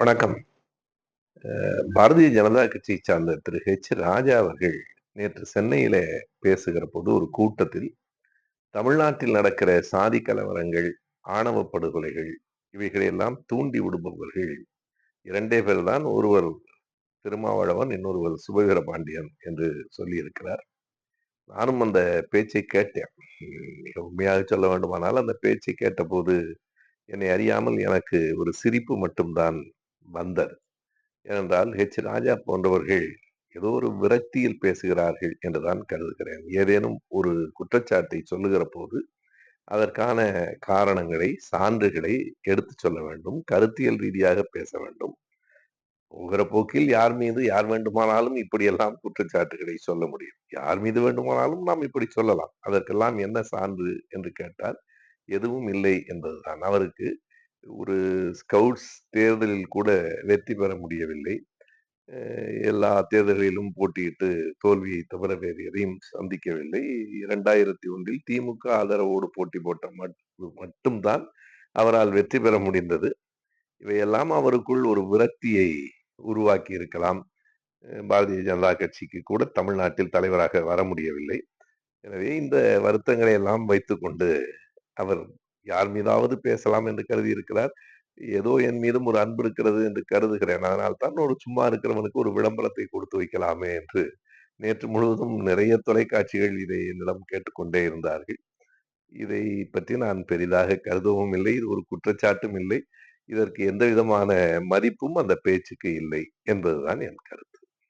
வணக்கம். பாரதிய ஜனதா கட்சியை சார்ந்த திரு ஹெச். ராஜா அவர்கள் நேற்று சென்னையில பேசுகிற போது ஒரு கூட்டத்தில், தமிழ்நாட்டில் நடக்கிற சாதி கலவரங்கள், ஆணவ படுகொலைகள் இவைகளையெல்லாம் தூண்டி விடுபவர்கள் 2 பேர் தான். ஒருவர் திருமாவளவன், இன்னொருவர் சுபவீர பாண்டியன் என்று சொல்லியிருக்கிறார். நானும் அந்த பேச்சை கேட்டேன். மிக உண்மையாக சொல்ல வேண்டுமானால், அந்த பேச்சை கேட்டபோது என்னை அறியாமல் எனக்கு ஒரு சிரிப்பு மட்டும் தான் வந்தது. ஏனென்றால் ஹெச். ராஜா போன்றவர்கள் ஏதோ ஒரு விரக்தியில் பேசுகிறார்கள் என்றுதான் கருதுகிறேன். ஏதேனும் ஒரு குற்றச்சாட்டை சொல்லுகிற போது, அதற்கான காரணங்களை, சான்றுகளை எடுத்துச் சொல்ல வேண்டும். கருத்தியல் ரீதியாக பேச வேண்டும். போகிற போக்கில் யார் மீது யார் வேண்டுமானாலும் இப்படியெல்லாம் குற்றச்சாட்டுகளை சொல்ல முடியும். யார் மீது வேண்டுமானாலும் நாம் இப்படி சொல்லலாம். அதற்கெல்லாம் என்ன சான்று என்று கேட்டால், எதுவும் இல்லை என்பதுதான். அவருக்கு ஒரு ஸ்கவுட்ஸ் தேர்தலில் கூட வெற்றி பெற முடியவில்லை. எல்லா தேர்தல்களிலும் போட்டியிட்டு தோல்வியை தவிர வேறு எதையும் சந்திக்கவில்லை. 2001 திமுக ஆதரவோடு போட்டி போட்ட மட்டும் தான் அவரால் வெற்றி பெற முடிந்தது. இவையெல்லாம் அவருக்குள் ஒரு விரக்தியை உருவாக்கி இருக்கலாம். பாரதிய ஜனதா கட்சிக்கு கூட தமிழ்நாட்டில் தலைவராக வர முடியவில்லை. எனவே இந்த வருத்தங்களை எல்லாம் வைத்துக்கொண்டு அவர் யார் மீதாவது பேசலாம் என்று கருதி இருக்கிறார். ஏதோ என் மீதும் ஒரு அன்பு இருக்கிறது என்று கருதுகிறேன். அதனால் தான் ஒரு சும்மா இருக்கிறவனுக்கு ஒரு விளம்பரத்தை கொடுத்து வைக்கலாமே என்று நேற்று முழுவதும் நிறைய தொலைக்காட்சிகள் இதை என்னிடம் கேட்டுக்கொண்டே இருந்தார்கள். இதை பற்றி நான் பெரிதாக கருதவும் இல்லை. இது ஒரு குற்றச்சாட்டும் இல்லை. இதற்கு எந்த விதமான மதிப்பும் அந்த பேச்சுக்கு இல்லை என்பதுதான் என் கருத்து.